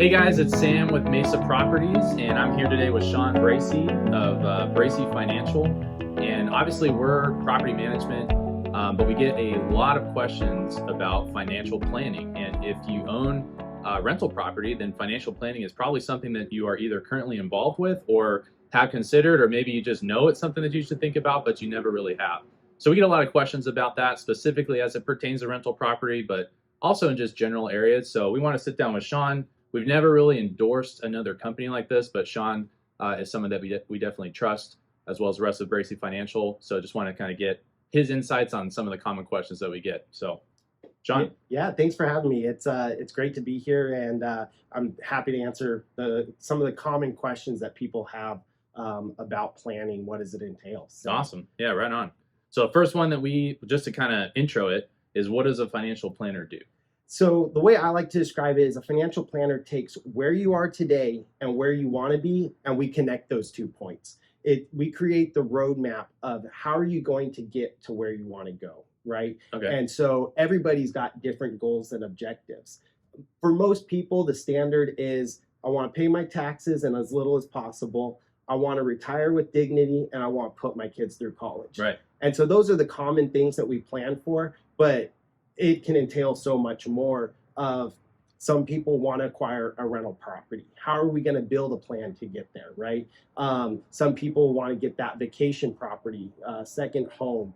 Hey guys, it's Sam with Mesa Properties, and I'm here today with Sean Bracey of Bracey Financial. And obviously, we're property management, but we get a lot of questions about financial planning. And if you own rental property, then financial planning is probably something that you are either currently involved with or have considered, or maybe you just know it's something that you should think about, but you never really have. So we get a lot of questions about that, specifically as it pertains to rental property, but also in just general areas. So we want to sit down with Sean. We've never really endorsed another company like this, but Sean is someone that we definitely trust, as well as the rest of Bracey Financial. So just want to kind of get his insights on some of the common questions that we get. So, Sean. Yeah, thanks for having me. It's great to be here, and I'm happy to answer some of the common questions that people have about planning. What does it entail? So. Awesome. Yeah, right on. So the first one that just to kind of intro it, is what does a financial planner do? So the way I like to describe it is a financial planner takes where you are today and where you want to be, and we connect those 2 points. We create the roadmap of how are you going to get to where you want to go, right? Okay. And so everybody's got different goals and objectives. For most people, the standard is I want to pay my taxes in as little as possible. I want to retire with dignity, and I want to put my kids through college. Right. And so those are the common things that we plan for, but it can entail so much more. Of some people want to acquire a rental property. How are we going to build a plan to get there, right? Some people want to get that vacation property, second home.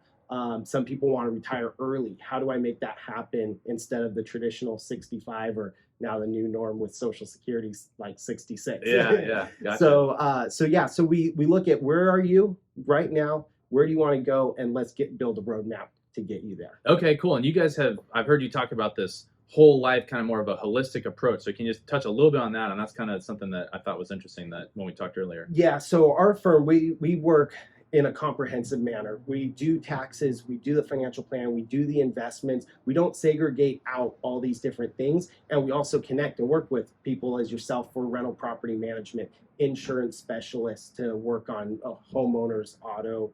Some people want to retire early. How do I make that happen instead of the traditional 65 or now the new norm with Social Security like 66? Yeah, gotcha. So we look at where are you right now, where do you want to go, and let's build a roadmap to get you there. Okay, cool. And you guys I've heard you talk about this whole life, kind of more of a holistic approach. So can you just touch a little bit on that? And that's kind of something that I thought was interesting that when we talked earlier. Yeah, so our firm, we work in a comprehensive manner. We do taxes, we do the financial plan, we do the investments. We don't segregate out all these different things. And we also connect and work with people as yourself for rental property management, insurance specialists to work on homeowners, auto,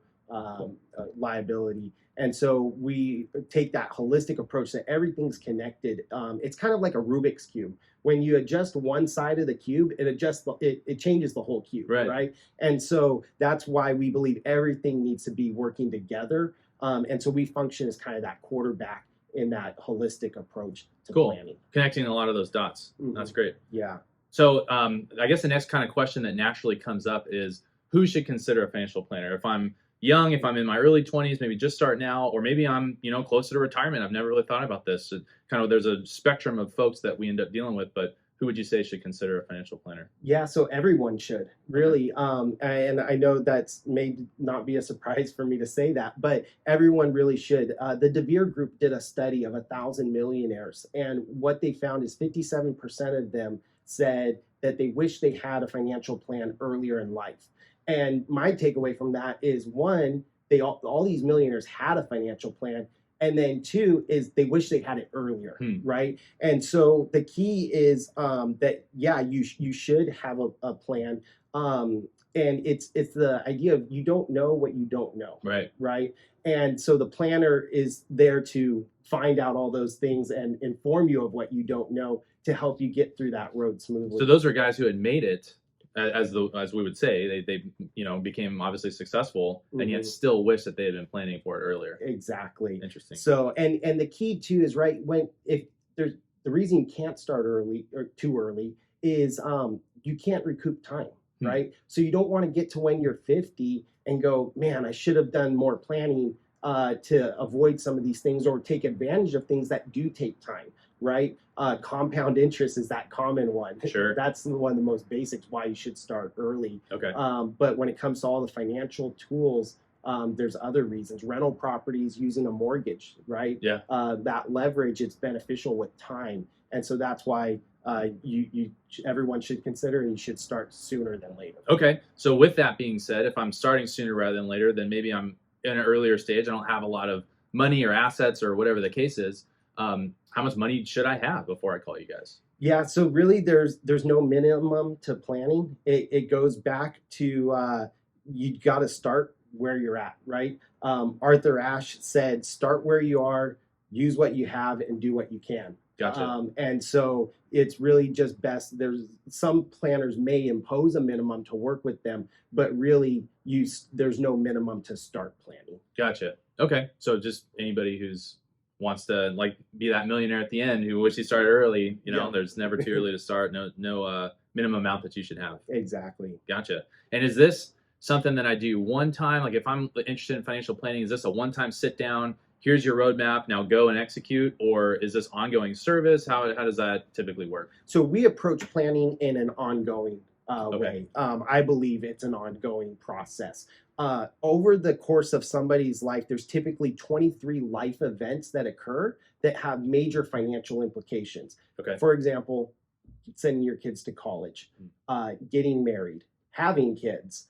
liability. And so we take that holistic approach that everything's connected. It's kind of like a Rubik's Cube. When you adjust one side of the cube, it changes the whole cube, right? And so that's why we believe everything needs to be working together. And so we function as kind of that quarterback in that holistic approach to planning. Connecting a lot of those dots. Mm-hmm. That's great. Yeah. So I guess the next kind of question that naturally comes up is who should consider a financial planner? If I'm young, if I'm in my early 20s, maybe just starting out, or maybe I'm, closer to retirement. I've never really thought about this. So kind of there's a spectrum of folks that we end up dealing with, but who would you say should consider a financial planner? Yeah, so everyone should, really. And I know that may not be a surprise for me to say that, but everyone really should. The DeVere Group did a study of 1,000 millionaires, and what they found is 57% of them said that they wish they had a financial plan earlier in life. And my takeaway from that is, one, all these millionaires had a financial plan. And then two is they wish they had it earlier, right? And so the key is that, yeah, you should have a plan. And it's the idea of you don't know what you don't know, right? And so the planner is there to find out all those things and inform you of what you don't know to help you get through that road smoothly. So those are guys who had made it. As we would say, they became obviously successful, and yet still wish that they had been planning for it earlier. Exactly. Interesting. So and the key too is if there's the reason you can't start early or too early is you can't recoup time, right? So you don't want to get to when you're 50 and go, man, I should have done more planning to avoid some of these things or take advantage of things that do take time. Right? Compound interest is that common one. Sure. That's one of the most basics why you should start early. Okay. But when it comes to all the financial tools, there's other reasons. Rental properties, using a mortgage, right? Yeah. That leverage, it's beneficial with time. And so that's why everyone should consider and you should start sooner than later. Okay. So with that being said, if I'm starting sooner rather than later, then maybe I'm in an earlier stage. I don't have a lot of money or assets or whatever the case is. How much money should I have before I call you guys? Yeah, so really there's no minimum to planning. It goes back to you got to start where you're at, right? Arthur Ashe said, start where you are, use what you have, and do what you can. Gotcha. And so it's really just best. There's some planners may impose a minimum to work with them, but really there's no minimum to start planning. Gotcha. Okay. So just anybody who's wants to like be that millionaire at the end who wish he started early, Yeah. there's never too early to start. No minimum amount that you should have. Exactly. Gotcha. And is this something that I do one time? Like if I'm interested in financial planning, is this a one-time sit down? Here's your roadmap. Now go and execute, or is this ongoing service? How does that typically work? So we approach planning in an ongoing Okay. way. I believe it's an ongoing process. Over the course of somebody's life, there's typically 23 life events that occur that have major financial implications. Okay. For example, sending your kids to college, getting married, having kids,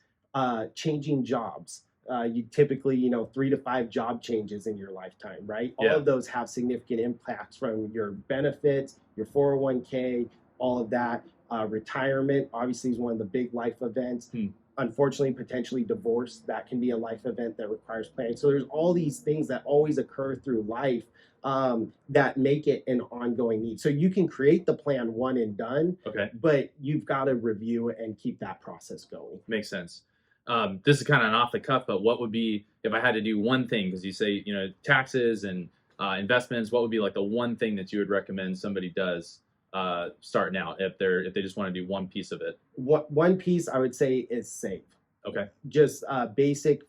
changing jobs. You typically, 3 to 5 job changes in your lifetime, right? All Yeah. of those have significant impacts from your benefits, your 401k, all of that. Retirement obviously is one of the big life events. Unfortunately, potentially divorce, that can be a life event that requires planning. So there's all these things that always occur through life that make it an ongoing need. So you can create the plan one and done, Okay. but you've got to review it and keep that process going. Makes sense. This is kind of an off the cuff, but what would be if I had to do one thing? Because you say taxes and investments. What would be like the one thing that you would recommend somebody does starting out if they just want to do one piece of it? One piece I would say is save. Okay. Just basic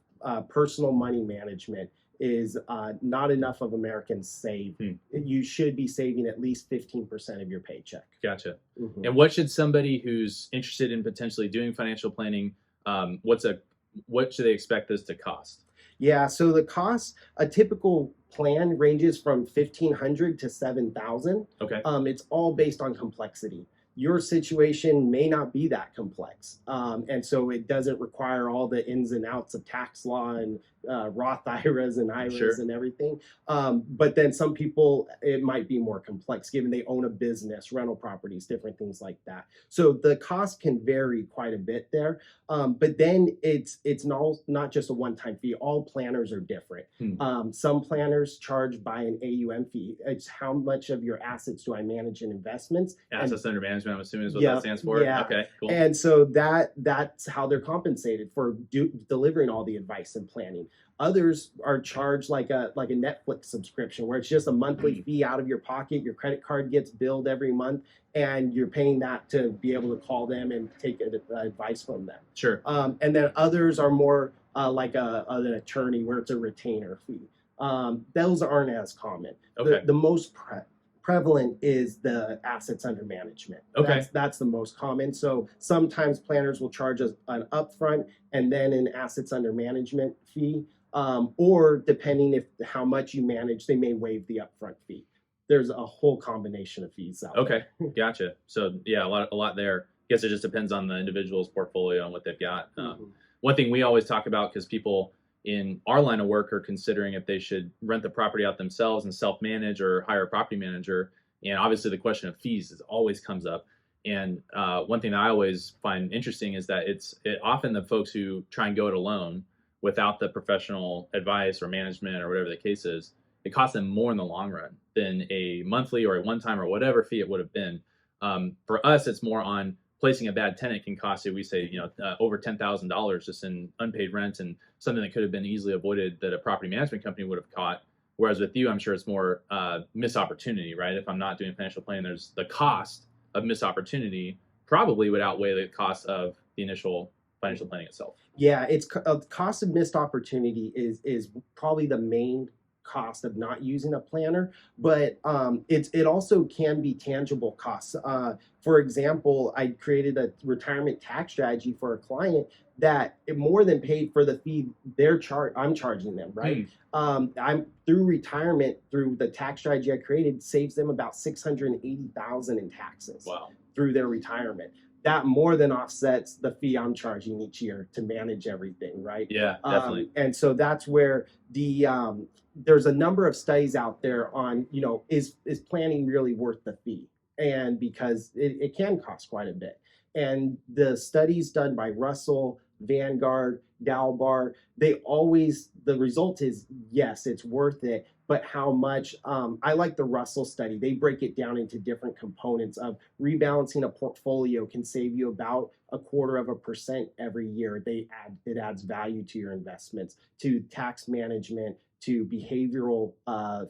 personal money management is not enough of Americans save. You should be saving at least 15% of your paycheck. Gotcha. Mm-hmm. And what should somebody who's interested in potentially doing financial planning, what should they expect this to cost? Yeah, so the cost, a typical plan ranges from $1,500 to $7,000. Okay. It's all based on complexity. Your situation may not be that complex, and so it doesn't require all the ins and outs of tax law and Roth IRAs and IRAs Sure. and everything. But then some people, it might be more complex, given they own a business, rental properties, different things like that. So the cost can vary quite a bit there. But then it's not just a one-time fee. All planners are different. Some planners charge by an AUM fee. It's how much of your assets do I manage in investments? Assets under management, I'm assuming is what that stands for. Yeah. Okay, cool. And so that's how they're compensated for delivering all the advice and planning. Others are charged like a Netflix subscription, where it's just a monthly fee out of your pocket. Your credit card gets billed every month, and you're paying that to be able to call them and take advice from them. Sure. And then others are more like an attorney, where it's a retainer fee. Those aren't as common. Okay. The most prevalent is the assets under management. Okay. That's the most common. So sometimes planners will charge us an upfront and then an assets under management fee, or depending how much you manage, they may waive the upfront fee. There's a whole combination of fees out Okay, there. gotcha. So yeah, a lot there. Guess it just depends on the individual's portfolio and what they've got. One thing we always talk about, because people in our line of work are considering if they should rent the property out themselves and self-manage or hire a property manager. And obviously the question of fees always comes up. And one thing that I always find interesting is that it's often the folks who try and go it alone without the professional advice or management or whatever the case is, it costs them more in the long run than a monthly or a one-time or whatever fee it would have been. For us, it's more on placing a bad tenant can cost you, we say, over $10,000 just in unpaid rent, and something that could have been easily avoided that a property management company would have caught. Whereas with you, I'm sure it's more missed opportunity, right? If I'm not doing financial planning, there's the cost of missed opportunity probably would outweigh the cost of the initial financial planning itself. Yeah, it's cost of missed opportunity is probably the main cost of not using a planner, but it also can be tangible costs. For example, I created a retirement tax strategy for a client that it more than paid for the fee I'm charging them, right? I'm through retirement, through the tax strategy I created, saves them about $680,000 in taxes. Wow. Through their retirement. That more than offsets the fee I'm charging each year to manage everything, right? Yeah, definitely. And so that's where there's a number of studies out there on, is planning really worth the fee? And because it can cost quite a bit. And the studies done by Russell, Vanguard, Dalbar, the result is yes, it's worth it, but how much? I like the Russell study. They break it down into different components of rebalancing a portfolio can save you about 0.25% every year. It adds value to your investments, to tax management, to behavioral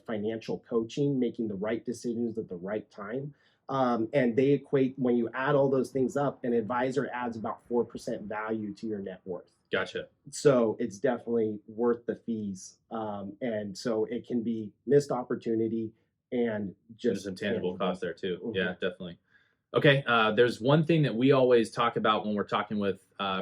financial coaching, making the right decisions at the right time. And they equate, when you add all those things up, an advisor adds about 4% value to your net worth. Gotcha. So it's definitely worth the fees. And so it can be missed opportunity and just There's intangible cost there too. Mhm. Yeah, definitely. Okay, there's one thing that we always talk about when we're talking with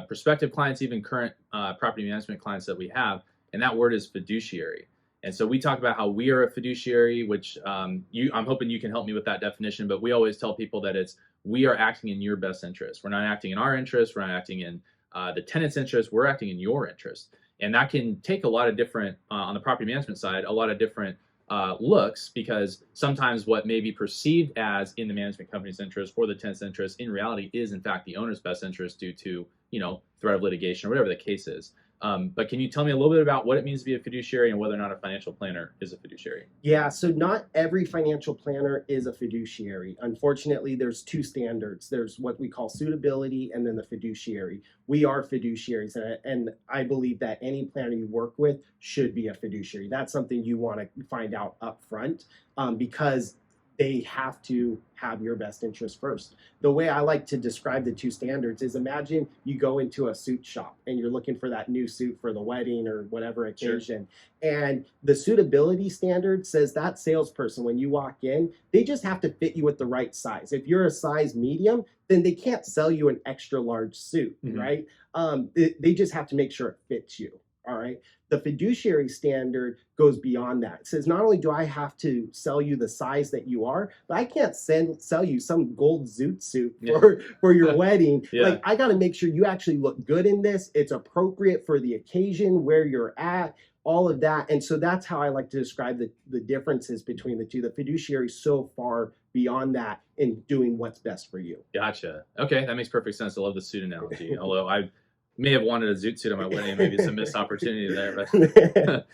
prospective clients, even current property management clients that we have, and that word is fiduciary. And so we talk about how we are a fiduciary, which I'm hoping you can help me with that definition, but we always tell people that we are acting in your best interest. We're not acting in our interest. We're not acting in the tenant's interest. We're acting in your interest. And that can take a lot of different, on the property management side, a lot of different looks, because sometimes what may be perceived as in the management company's interest or the tenant's interest in reality is in fact the owner's best interest due to, threat of litigation or whatever the case is. But can you tell me a little bit about what it means to be a fiduciary and whether or not a financial planner is a fiduciary? Yeah, so not every financial planner is a fiduciary. Unfortunately, there's two standards. There's what we call suitability and then the fiduciary. We are fiduciaries, and I believe that any planner you work with should be a fiduciary. That's something you want to find out up front, because they have to have your best interest first. The way I like to describe the two standards is, imagine you go into a suit shop and you're looking for that new suit for the wedding or whatever occasion. Sure. And the suitability standard says that salesperson, when you walk in, they just have to fit you with the right size. If you're a size medium, then they can't sell you an extra large suit, mm-hmm. right? They just have to make sure it fits you. All right. The fiduciary standard goes beyond that. It says, not only do I have to sell you the size that you are, but I can't sell you some gold zoot suit for your wedding. Yeah. Like, I got to make sure you actually look good in this. It's appropriate for the occasion, where you're at, all of that. And so that's how I like to describe the differences between the two. The fiduciary is so far beyond that in doing what's best for you. Gotcha. Okay. That makes perfect sense. I love the suit analogy. Although I may have wanted a zoot suit on my wedding, maybe some missed opportunity there. But and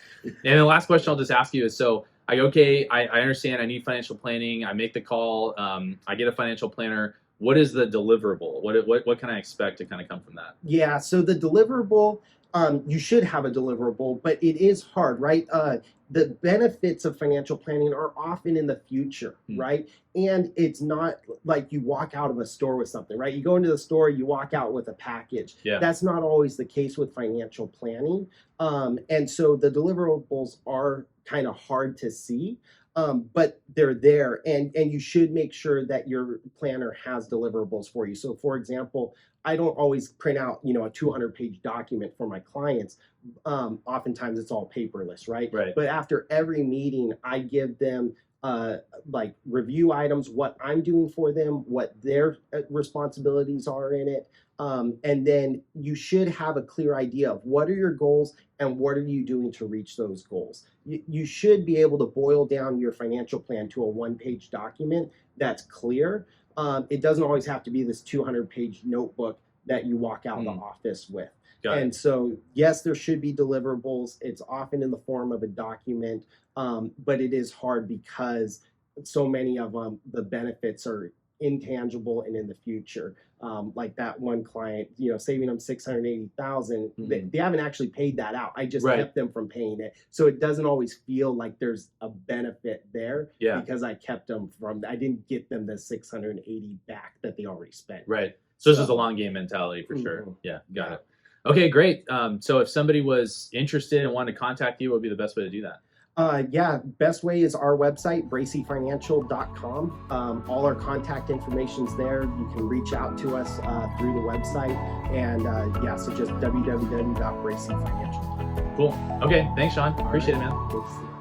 the last question I'll just ask you is, so I understand I need financial planning. I make the call. I get a financial planner. What is the deliverable? What can I expect to kind of come from that? Yeah, so the deliverable, you should have a deliverable, but it is hard, right? The benefits of financial planning are often in the future, right? And it's not like you walk out of a store with something, right? You go into the store, you walk out with a package. Yeah. That's not always the case with financial planning. And so the deliverables are kind of hard to see. But they're there, and you should make sure that your planner has deliverables for you. So, for example, I don't always print out, a 200-page document for my clients. Oftentimes it's all paperless, right? But after every meeting, I give them like review items, what I'm doing for them, what their responsibilities are in it. And then you should have a clear idea of what are your goals and what are you doing to reach those goals. You should be able to boil down your financial plan to a one-page document that's clear. It doesn't always have to be this 200-page notebook that you walk out of the office with. And so, yes, there should be deliverables. It's often in the form of a document, but it is hard because so many of them, the benefits are intangible and in the future. Like that one client, saving them $680,000. They haven't actually paid that out. I just kept them from paying it. So it doesn't always feel like there's a benefit there because I kept them I didn't get them the $680 back that they already spent. Right. So this is a long game mentality for sure. Yeah, got it. Okay, great. So if somebody was interested and wanted to contact you, what would be the best way to do that? Best way is our website, braceyfinancial.com. All our contact information's there. You can reach out to us through the website. And so just www.braceyfinancial.com. Cool. Okay, thanks, Sean. Appreciate it, man. Thanks.